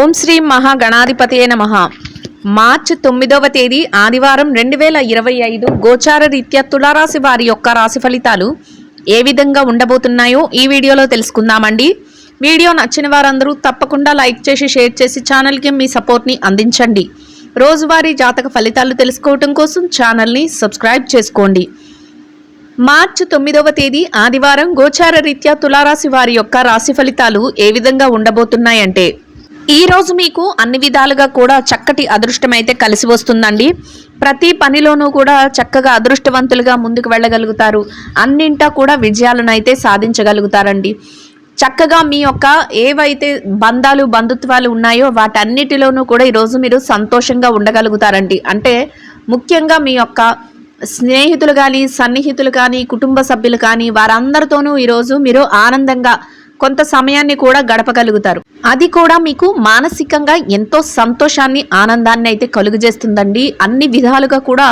ఓం శ్రీ మహాగణాధిపతయే నమః. మార్చి 9వ తేదీ ఆదివారం 2025 గోచార రీత్యా తులారాశి వారి యొక్క రాశి ఫలితాలు ఏ విధంగా ఉండబోతున్నాయో ఈ వీడియోలో తెలుసుకుందామండి. వీడియో నచ్చిన వారందరూ తప్పకుండా లైక్ చేసి షేర్ చేసి ఛానల్కి మీ సపోర్ట్ని అందించండి. రోజువారీ జాతక ఫలితాలు తెలుసుకోవటం కోసం ఛానల్ని సబ్స్క్రైబ్ చేసుకోండి. మార్చి 9వ తేదీ ఆదివారం గోచార రీత్యా తులారాశి వారి యొక్క రాశి ఫలితాలు ఏ విధంగా ఉండబోతున్నాయంటే, ఈ రోజు మీకు అన్ని విధాలుగా కూడా చక్కటి అదృష్టం అయితే కలిసి వస్తుందండి. ప్రతి పనిలోనూ కూడా చక్కగా అదృష్టవంతులుగా ముందుకు వెళ్ళగలుగుతారు. అన్నింటా కూడా విజయాలను అయితే సాధించగలుగుతారండి. చక్కగా మీ యొక్క ఏవైతే బంధాలు బంధుత్వాలు ఉన్నాయో వాటన్నిటిలోనూ కూడా ఈరోజు మీరు సంతోషంగా ఉండగలుగుతారండి. అంటే ముఖ్యంగా మీ యొక్క స్నేహితులు కానీ సన్నిహితులు కానీ కుటుంబ సభ్యులు కానీ వారందరితోనూ ఈరోజు మీరు ఆనందంగా కొంత సమయాన్ని కూడా గడపగలుగుతారు. అది కూడా మీకు మానసికంగా ఎంతో సంతోషాన్ని ఆనందాన్ని అయితే కలుగజేస్తుందండి. అన్ని విధాలుగా కూడా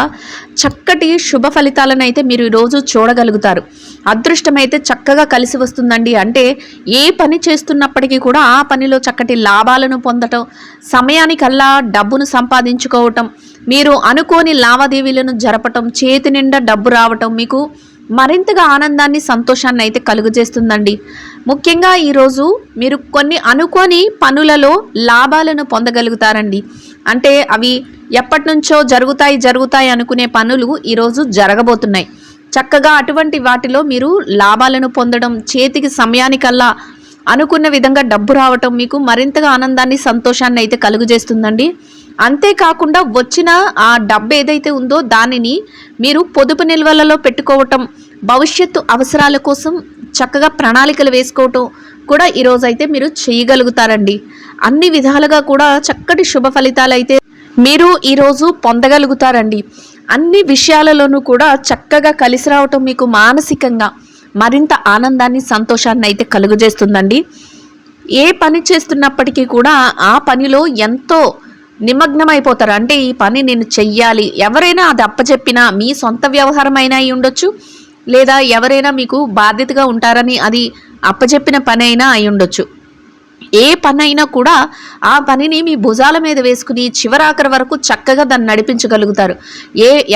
చక్కటి శుభ ఫలితాలను అయితే మీరు ఈరోజు చూడగలుగుతారు. అదృష్టం అయితే చక్కగా కలిసి వస్తుందండి. అంటే ఏ పని చేస్తున్నప్పటికీ కూడా ఆ పనిలో చక్కటి లాభాలను పొందటం, సమయానికల్లా డబ్బును సంపాదించుకోవటం, మీరు అనుకోని లావాదేవీలను జరపటం, చేతి నిండా డబ్బు రావటం మీకు మరింతగా ఆనందాన్ని సంతోషాన్ని అయితే కలుగజేస్తుందండి. ముఖ్యంగా ఈరోజు మీరు కొన్ని అనుకోని పనులలో లాభాలను పొందగలుగుతారండి. అంటే అవి ఎప్పటి నుంచో జరుగుతాయి అనుకునే పనులు ఈరోజు జరగబోతున్నాయి. చక్కగా అటువంటి వాటిలో మీరు లాభాలను పొందడం, చేతికి సమయానికల్లా అనుకున్న విధంగా డబ్బు రావటం మీకు మరింతగా ఆనందాన్ని సంతోషాన్ని అయితే కలుగజేస్తుందండి. అంతేకాకుండా వచ్చిన ఆ డబ్బు ఏదైతే ఉందో దానిని మీరు పొదుపు నిల్వలలో పెట్టుకోవటం, భవిష్యత్తు అవసరాల కోసం చక్కగా ప్రణాళికలు వేసుకోవటం కూడా ఈరోజైతే మీరు చేయగలుగుతారండి. అన్ని విధాలుగా కూడా చక్కటి శుభ ఫలితాలు అయితే మీరు ఈరోజు పొందగలుగుతారండి. అన్ని విషయాలలోనూ కూడా చక్కగా కలిసి రావటం మీకు మానసికంగా మరింత ఆనందాన్ని సంతోషాన్ని అయితే కలుగజేస్తుందండి. ఏ పని చేస్తున్నప్పటికీ కూడా ఆ పనిలో ఎంతో నిమగ్నమైపోతారు. అంటే ఈ పని నేను చెయ్యాలి, ఎవరైనా అది అప్పచెప్పినా మీ సొంత వ్యవహారం అయినా అయి ఉండొచ్చు, లేదా ఎవరైనా మీకు బాధ్యతగా ఉంటారని అది అప్పచెప్పిన పని అయినా అయి ఉండొచ్చు. ఏ పని అయినా కూడా ఆ పనిని మీ భుజాల మీద వేసుకుని చివరాఖరి వరకు చక్కగా దాన్ని నడిపించగలుగుతారు.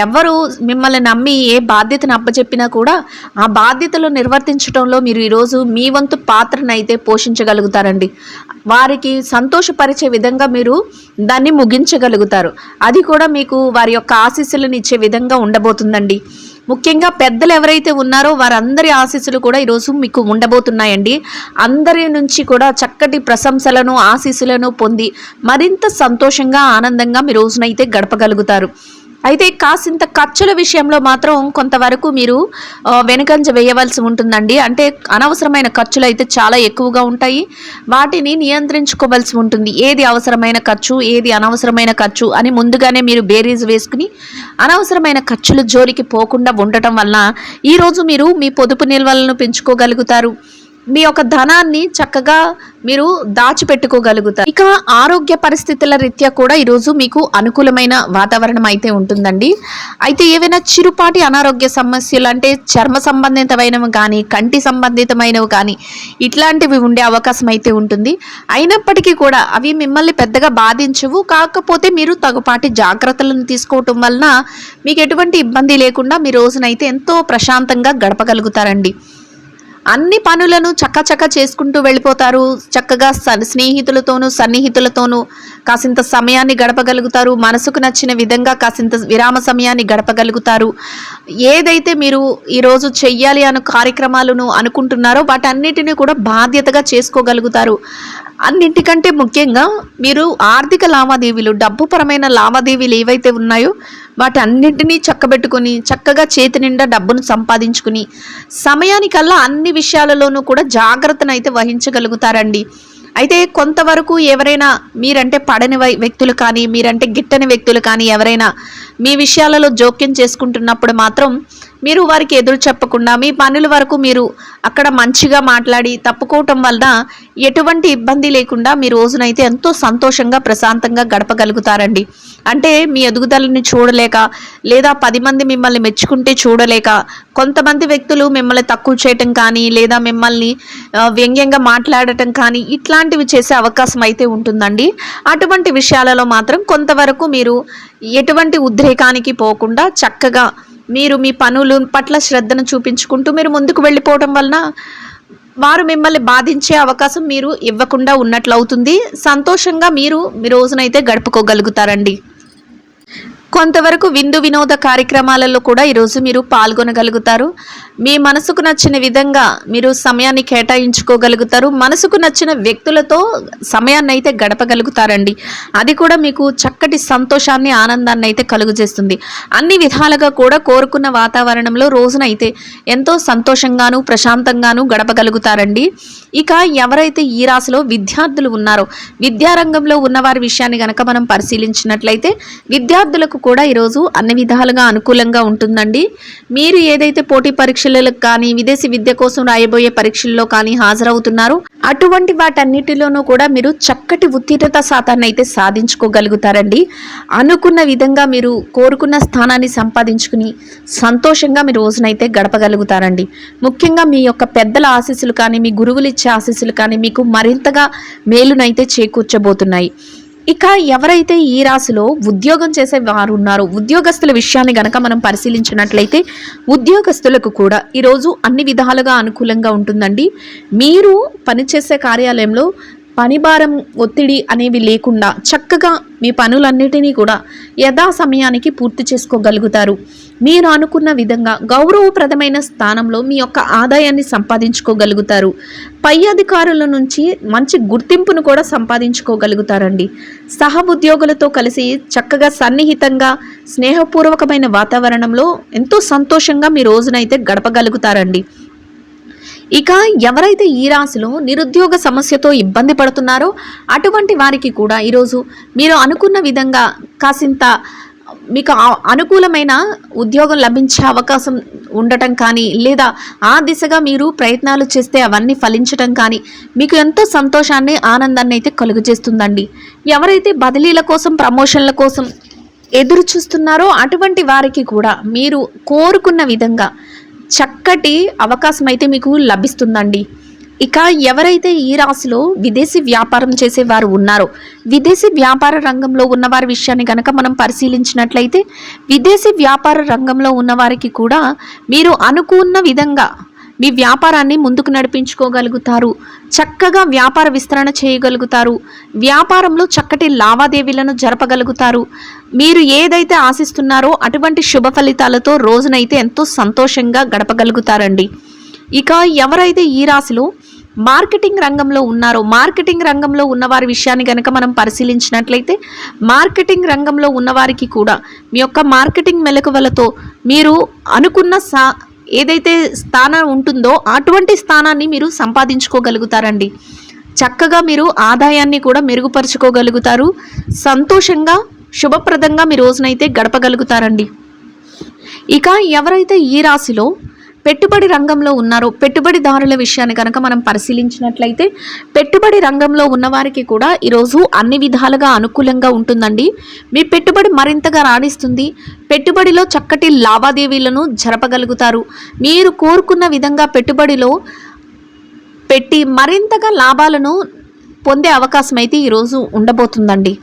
ఎవరు మిమ్మల్ని నమ్మి ఏ బాధ్యతను అప్పచెప్పినా కూడా ఆ బాధ్యతలు నిర్వర్తించడంలో మీరు ఈరోజు మీ వంతు పాత్రను అయితే పోషించగలుగుతారండి. వారికి సంతోషపరిచే విధంగా మీరు దాన్ని ముగించగలుగుతారు. అది కూడా మీకు వారి యొక్క ఆశీస్సులను ఇచ్చే విధంగా ఉండబోతుందండి. ముఖ్యంగా పెద్దలు ఎవరైతే ఉన్నారో వారందరి ఆశీస్సులు కూడా ఈరోజు మీకు ఉండబోతున్నాయండి. అందరి నుంచి కూడా చక్కటి ప్రశంసలను ఆశీస్సులను పొంది మరింత సంతోషంగా ఆనందంగా మీ రోజునైతే గడపగలుగుతారు. అయితే కాసింత ఖర్చుల విషయంలో మాత్రం కొంతవరకు మీరు వెనుకంజ వేయవలసి ఉంటుందండి. అంటే అనవసరమైన ఖర్చులు అయితే చాలా ఎక్కువగా ఉంటాయి. వాటిని నియంత్రించుకోవాల్సి ఉంటుంది. ఏది అవసరమైన ఖర్చు, ఏది అనవసరమైన ఖర్చు అని ముందుగానే మీరు బేరీజు వేసుకుని అనవసరమైన ఖర్చుల జోలికి పోకుండా ఉండటం వల్ల ఈరోజు మీరు మీ పొదుపు నిల్వలను పెంచుకోగలుగుతారు. మీ యొక్క ధనాన్ని చక్కగా మీరు దాచిపెట్టుకోగలుగుతారు. ఇక ఆరోగ్య పరిస్థితుల రీత్యా కూడా ఈరోజు మీకు అనుకూలమైన వాతావరణం అయితే ఉంటుందండి. అయితే ఏవైనా చిరుపాటి అనారోగ్య సమస్యలు అంటే చర్మ సంబంధితమైనవి కానీ కంటి సంబంధితమైనవి కానీ ఇట్లాంటివి ఉండే అవకాశం అయితే ఉంటుంది. అయినప్పటికీ కూడా అవి మిమ్మల్ని పెద్దగా బాధించవు. కాకపోతే మీరు తగుపాటి జాగ్రత్తలను తీసుకోవటం వలన మీకు ఎటువంటి ఇబ్బంది లేకుండా మీ రోజునైతే ఎంతో ప్రశాంతంగా గడపగలుగుతారండి. అన్ని పనులను చక్కచక్క చేసుకుంటూ వెళ్ళిపోతారు. చక్కగా స్నేహితులతోనూ సన్నిహితులతోనూ కాసింత సమయాన్ని గడపగలుగుతారు. మనసుకు నచ్చిన విధంగా కాసింత విరామ సమయాన్ని గడపగలుగుతారు. ఏదైతే మీరు ఈరోజు చెయ్యాలి అనే కార్యక్రమాలను అనుకుంటున్నారో వాటన్నిటిని కూడా బాధ్యతగా చేసుకోగలుగుతారు. అన్నింటికంటే ముఖ్యంగా మీరు ఆర్థిక లావాదేవీలు, డబ్బుపరమైన లావాదేవీలు ఏవైతే ఉన్నాయో వాటన్నింటినీ చక్కబెట్టుకుని చక్కగా చేతి నిండా డబ్బును సంపాదించుకుని సమయానికల్లా అన్ని విషయాలలోనూ కూడా జాగ్రత్తను అయితే వహించగలుగుతారండి. అయితే కొంతవరకు ఎవరైనా మీరంటే పడని వ్యక్తులు కానీ మీరంటే గిట్టని వ్యక్తులు కానీ ఎవరైనా మీ విషయాలలో జోక్యం చేసుకుంటున్నప్పుడు మాత్రం మీరు వారికి ఎదురు చెప్పకుండా మీ పనుల వరకు మీరు అక్కడ మంచిగా మాట్లాడి తప్పుకోవటం వలన ఎటువంటి ఇబ్బంది లేకుండా మీ రోజునైతే ఎంతో సంతోషంగా ప్రశాంతంగా గడపగలుగుతారండి. అంటే మీ ఎదుగుదలని చూడలేక లేదా 10 మంది మిమ్మల్ని మెచ్చుకుంటే చూడలేక కొంతమంది వ్యక్తులు మిమ్మల్ని తక్కువ చేయటం కానీ లేదా మిమ్మల్ని వ్యంగ్యంగా మాట్లాడటం కానీ ఇట్లాంటివి చేసే అవకాశం అయితే ఉంటుందండి. అటువంటి విషయాలలో మాత్రం కొంతవరకు మీరు ఎటువంటి ఉద్రేకానికి పోకుండా చక్కగా మీరు మీ పనుల పట్ల శ్రద్ధను చూపించుకుంటూ మీరు ముందుకు వెళ్ళిపోవడం వలన వారు మిమ్మల్ని బాధించే అవకాశం మీరు ఇవ్వకుండా ఉన్నట్లవుతుంది. సంతోషంగా మీరు మీ రోజునైతే గడుపుకోగలుగుతారండి. కొంతవరకు విందు వినోద కార్యక్రమాలలో కూడా ఈరోజు మీరు పాల్గొనగలుగుతారు. మీ మనసుకు నచ్చిన విధంగా మీరు సమయాన్ని కేటాయించుకోగలుగుతారు. మనసుకు నచ్చిన వ్యక్తులతో సమయాన్ని అయితే గడపగలుగుతారండి. అది కూడా మీకు చక్కటి సంతోషాన్ని ఆనందాన్ని అయితే కలుగజేస్తుంది. అన్ని విధాలుగా కూడా కోరుకున్న వాతావరణంలో రోజునైతే ఎంతో సంతోషంగాను ప్రశాంతంగాను గడపగలుగుతారండి. ఇక ఎవరైతే ఈ రాశిలో విద్యార్థులు ఉన్నారో విద్యారంగంలో ఉన్నవారి విషయాన్ని గనక మనం పరిశీలించినట్లయితే విద్యార్థులకు కూడా ఈరోజు అన్ని విధాలుగా అనుకూలంగా ఉంటుందండి. మీరు ఏదైతే పోటీ పరీక్షలకు కానీ విదేశీ విద్య కోసం రాయబోయే పరీక్షల్లో కానీ హాజరవుతున్నారో అటువంటి వాటన్నిటిలోనూ కూడా మీరు చక్కటి ఉత్తీర్ణత శాతాన్ని అయితే సాధించుకోగలుగుతారండి. అనుకున్న విధంగా మీరు కోరుకున్న స్థానాన్ని సంపాదించుకుని సంతోషంగా మీ రోజునైతే గడపగలుగుతారండి. ముఖ్యంగా మీ యొక్క పెద్దల ఆశీస్సులు కానీ మీ గురువులు ఇచ్చే ఆశీస్సులు కానీ మీకు మరింతగా మేలునైతే చేకూర్చబోతున్నాయి. ఇక ఎవరైతే ఈ రాశిలో ఉద్యోగం చేసే వారు ఉన్నారో ఉద్యోగస్తుల విషయాన్ని గనక మనం పరిశీలించినట్లయితే ఉద్యోగస్తులకు కూడా ఈరోజు అన్ని విధాలుగా అనుకూలంగా ఉంటుందండి. మీరు పనిచేసే కార్యాలయంలో పనిభారం ఒత్తిడి అనేవి లేకుండా చక్కగా మీ పనులన్నిటినీ కూడా యథా సమయానికి పూర్తి చేసుకోగలుగుతారు. మీరు అనుకున్న విధంగా గౌరవప్రదమైన స్థానంలో మీ యొక్క ఆదాయాన్ని సంపాదించుకోగలుగుతారు. పై అధికారుల నుంచి మంచి గుర్తింపును కూడా సంపాదించుకోగలుగుతారండి. సహ ఉద్యోగులతో కలిసి చక్కగా సన్నిహితంగా స్నేహపూర్వకమైన వాతావరణంలో ఎంతో సంతోషంగా మీ రోజునైతే గడపగలుగుతారండి. ఇక ఎవరైతే ఈ రాశిలో నిరుద్యోగ సమస్యతో ఇబ్బంది పడుతున్నారో అటువంటి వారికి కూడా ఈరోజు మీరు అనుకున్న విధంగా కాసింత మీకు అనుకూలమైన ఉద్యోగం లభించే అవకాశం ఉండటం కానీ లేదా ఆ దిశగా మీరు ప్రయత్నాలు చేస్తే అవన్నీ ఫలించటం కానీ మీకు ఎంతో సంతోషాన్ని ఆనందాన్ని అయితే కలుగజేస్తుందండి. ఎవరైతే బదిలీల కోసం ప్రమోషన్ల కోసం ఎదురు చూస్తున్నారో అటువంటి వారికి కూడా మీరు కోరుకున్న విధంగా చక్కటి అవకాశం అయితే మీకు లభిస్తుందండి. ఇక ఎవరైతే ఈ రాశిలో విదేశీ వ్యాపారం చేసేవారు ఉన్నారో విదేశీ వ్యాపార రంగంలో ఉన్నవారి విషయాన్ని కనుక మనం పరిశీలించినట్లయితే విదేశీ వ్యాపార రంగంలో ఉన్నవారికి కూడా మీరు అనుకున్న విధంగా మీ వ్యాపారాన్ని ముందుకు నడిపించుకోగలుగుతారు. చక్కగా వ్యాపార విస్తరణ చేయగలుగుతారు. వ్యాపారంలో చక్కటి లావాదేవీలను జరపగలుగుతారు. మీరు ఏదైతే ఆశిస్తున్నారో అటువంటి శుభ ఫలితాలతో రోజునైతే ఎంతో సంతోషంగా గడపగలుగుతారండి. ఇక ఎవరైతే ఈ రాశిలో మార్కెటింగ్ రంగంలో ఉన్నారో మార్కెటింగ్ రంగంలో ఉన్నవారి విషయాన్ని కనుక మనం పరిశీలించినట్లయితే మార్కెటింగ్ రంగంలో ఉన్నవారికి కూడా మీ యొక్క మార్కెటింగ్ మెలకువలతో మీరు అనుకున్న ఏదైతే స్థానం ఉంటుందో అటువంటి స్థానాన్ని మీరు సంపాదించుకోగలుగుతారండి. చక్కగా మీరు ఆదాయాన్ని కూడా మెరుగుపరుచుకోగలుగుతారు. సంతోషంగా శుభప్రదంగా మీ రోజునైతే గడపగలుగుతారండి. ఇక ఎవరైతే ఈ రాశిలో పెట్టుబడి రంగంలో ఉన్నారో పెట్టుబడిదారుల విషయాన్ని కనుక మనం పరిశీలించినట్లయితే పెట్టుబడి రంగంలో ఉన్నవారికి కూడా ఈరోజు అన్ని విధాలుగా అనుకూలంగా ఉంటుందండి. మీ పెట్టుబడి మరింతగా రాణిస్తుంది. పెట్టుబడిలో చక్కటి లావాదేవీలను జరపగలుగుతారు. మీరు కోరుకున్న విధంగా పెట్టుబడిలో పెట్టి మరింతగా లాభాలను పొందే అవకాశం అయితే ఈరోజు ఉండబోతుందండి.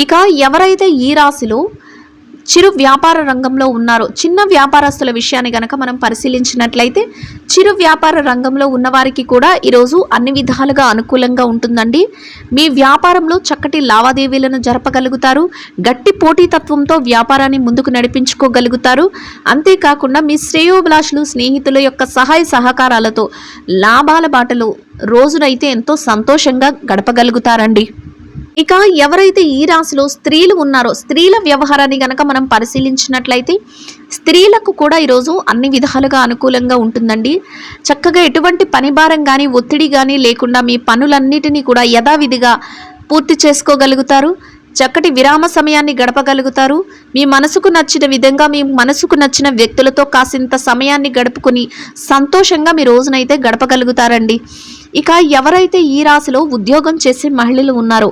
ఇక ఎవరైతే ఈ రాశిలో చిరు వ్యాపార రంగంలో ఉన్నారో చిన్న వ్యాపారస్తుల విషయాన్ని కనుక మనం పరిశీలించినట్లయితే చిరు వ్యాపార రంగంలో ఉన్నవారికి కూడా ఈరోజు అన్ని విధాలుగా అనుకూలంగా ఉంటుందండి. మీ వ్యాపారంలో చక్కటి లావాదేవీలను జరపగలుగుతారు. గట్టి పోటీతత్వంతో వ్యాపారాన్ని ముందుకు నడిపించుకోగలుగుతారు. అంతేకాకుండా మీ శ్రేయోభిలాషులు స్నేహితుల యొక్క సహాయ సహకారాలతో లాభాల బాటలో రోజునైతే ఎంతో సంతోషంగా గడపగలుగుతారండి. ఇక ఎవరైతే ఈ రాశిలో స్త్రీలు ఉన్నారో స్త్రీల వ్యవహారాన్ని గనక మనం పరిశీలించినట్లయితే స్త్రీలకు కూడా ఈరోజు అన్ని విధాలుగా అనుకూలంగా ఉంటుందండి. చక్కగా ఎటువంటి పని భారం కానీ ఒత్తిడి కానీ లేకుండా మీ పనులన్నిటినీ కూడా యథావిధిగా పూర్తి చేసుకోగలుగుతారు. చక్కటి విరామ సమయాన్ని గడపగలుగుతారు. మీ మనసుకు నచ్చిన విధంగా మీ మనసుకు నచ్చిన వ్యక్తులతో కాసింత సమయాన్ని గడుపుకొని సంతోషంగా మీ రోజునైతే గడపగలుగుతారండి. ఇక ఎవరైతే ఈ రాశిలో ఉద్యోగం చేసే మహిళలు ఉన్నారో,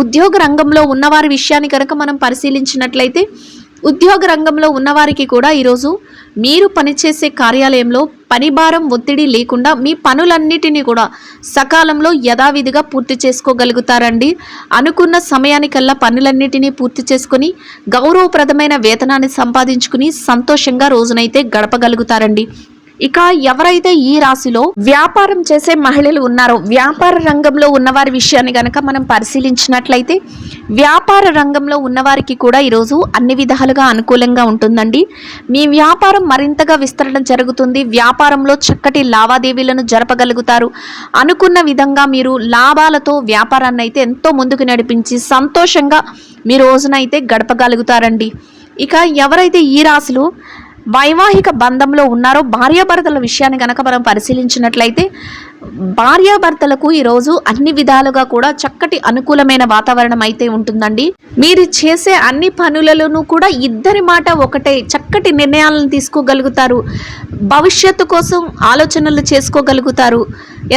ఉద్యోగ రంగంలో ఉన్నవారి విషయాన్ని కనుక మనం పరిశీలించినట్లయితే, ఉద్యోగ రంగంలో ఉన్నవారికి కూడా ఈరోజు మీరు పనిచేసే కార్యాలయంలో పనిభారం ఒత్తిడి లేకుండా మీ పనులన్నిటినీ కూడా సకాలంలో యథావిధిగా పూర్తి చేసుకోగలుగుతారండి. అనుకున్న సమయానికల్లా పనులన్నిటినీ పూర్తి చేసుకుని గౌరవప్రదమైన వేతనాన్ని సంపాదించుకుని సంతోషంగా రోజునైతే గడపగలుగుతారండి. ఇక ఎవరైతే ఈ రాశిలో వ్యాపారం చేసే మహిళలు ఉన్నారో, వ్యాపార రంగంలో ఉన్నవారి విషయాన్ని గనక మనం పరిశీలించినట్లయితే, వ్యాపార రంగంలో ఉన్నవారికి కూడా ఈరోజు అన్ని విధాలుగా అనుకూలంగా ఉంటుందండి. మీ వ్యాపారం మరింతగా విస్తరణ జరుగుతుంది. వ్యాపారంలో చక్కటి లావాదేవీలను జరపగలుగుతారు. అనుకున్న విధంగా మీరు లాభాలతో వ్యాపారాన్ని అయితే ఎంతో ముందుకు నడిపించి సంతోషంగా మీ రోజునైతే గడపగలుగుతారండి. ఇక ఎవరైతే ఈ రాశిలో వైవాహిక బంధంలో ఉన్నారో, భార్యాభర్తల విషయాన్ని కనుక మనం పరిశీలించినట్లయితే, భార్యాభర్తలకు ఈరోజు అన్ని విధాలుగా కూడా చక్కటి అనుకూలమైన వాతావరణం అయితే ఉంటుందండి. మీరు చేసే అన్ని పనులలోనూ కూడా ఇద్దరి మాట ఒకటే, చక్కటి నిర్ణయాలను తీసుకోగలుగుతారు. భవిష్యత్తు కోసం ఆలోచనలు చేసుకోగలుగుతారు.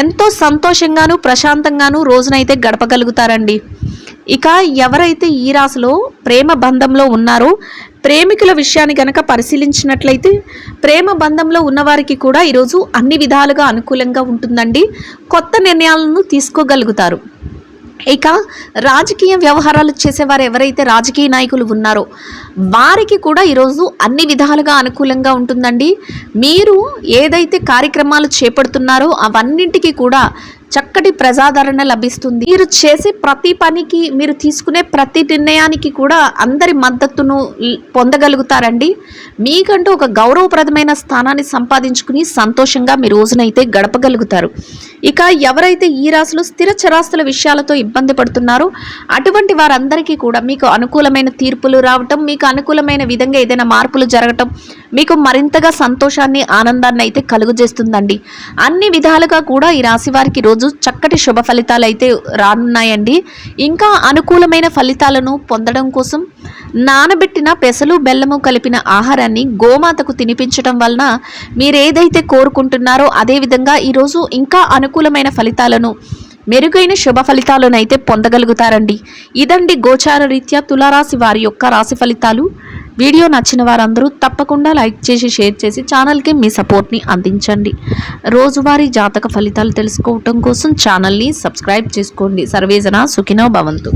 ఎంతో సంతోషంగాను ప్రశాంతంగాను రోజునైతే గడపగలుగుతారండి. ఇక ఎవరైతే ఈ రాశిలో ప్రేమ బంధంలో ఉన్నారో, ప్రేమికుల విషయాన్ని కనుక పరిశీలించినట్లయితే, ప్రేమ బంధంలో ఉన్నవారికి కూడా ఈరోజు అన్ని విధాలుగా అనుకూలంగా ఉంటుందండి. కొత్త నిర్ణయాలను తీసుకోగలుగుతారు. ఇక రాజకీయ వ్యవహారాలు చేసేవారు ఎవరైతే రాజకీయ నాయకులు ఉన్నారో వారికి కూడా ఈరోజు అన్ని విధాలుగా అనుకూలంగా ఉంటుందండి. మీరు ఏదైతే కార్యక్రమాలు చేపడుతున్నారో అవన్నింటికి కూడా చక్కటి ప్రజాదరణ లభిస్తుంది. మీరు చేసే ప్రతి పనికి, మీరు తీసుకునే ప్రతి నిర్ణయానికి కూడా అందరి మద్దతును పొందగలుగుతారండి. మీకంటూ ఒక గౌరవప్రదమైన స్థానాన్ని సంపాదించుకుని సంతోషంగా మీ రోజునైతే గడపగలుగుతారు. ఇక ఎవరైతే ఈ రాశిలో స్థిర చరాస్తుల విషయాలతో ఇబ్బంది పడుతున్నారో అటువంటి వారందరికీ కూడా మీకు అనుకూలమైన తీర్పులు రావటం, మీకు అనుకూలమైన విధంగా ఏదైనా మార్పులు జరగటం మీకు మరింతగా సంతోషాన్ని, ఆనందాన్ని అయితే కలుగజేస్తుందండి. అన్ని విధాలుగా కూడా ఈ రాశి వారికి రోజు చక్కటి శుభ ఫలితాలు అయితే రానున్నాయండి. ఇంకా అనుకూలమైన ఫలితాలను పొందడం కోసం నానబెట్టిన పెసలు బెల్లము కలిపిన ఆహారాన్ని గోమాతకు తినిపించడం వలన మీరు ఏదైతే కోరుకుంటున్నారో అదేవిధంగా ఈరోజు ఇంకా అనుకూలమైన ఫలితాలను, మెరుగైన శుభ ఫలితాలను అయితే పొందగలుగుతారండి. ఇదండి గోచార రీత్యా తులారాశి వారి యొక్క రాశి ఫలితాలు. వీడియో నచ్చిన వారందరూ తప్పకుండా లైక్ చేసి, షేర్ చేసి ఛానల్కి మీ సపోర్ట్ని అందించండి. రోజువారీ జాతక ఫలితాలు తెలుసుకోవటం కోసం ఛానల్ని సబ్స్క్రైబ్ చేసుకోండి. సర్వేజన సుఖినో భవంతు.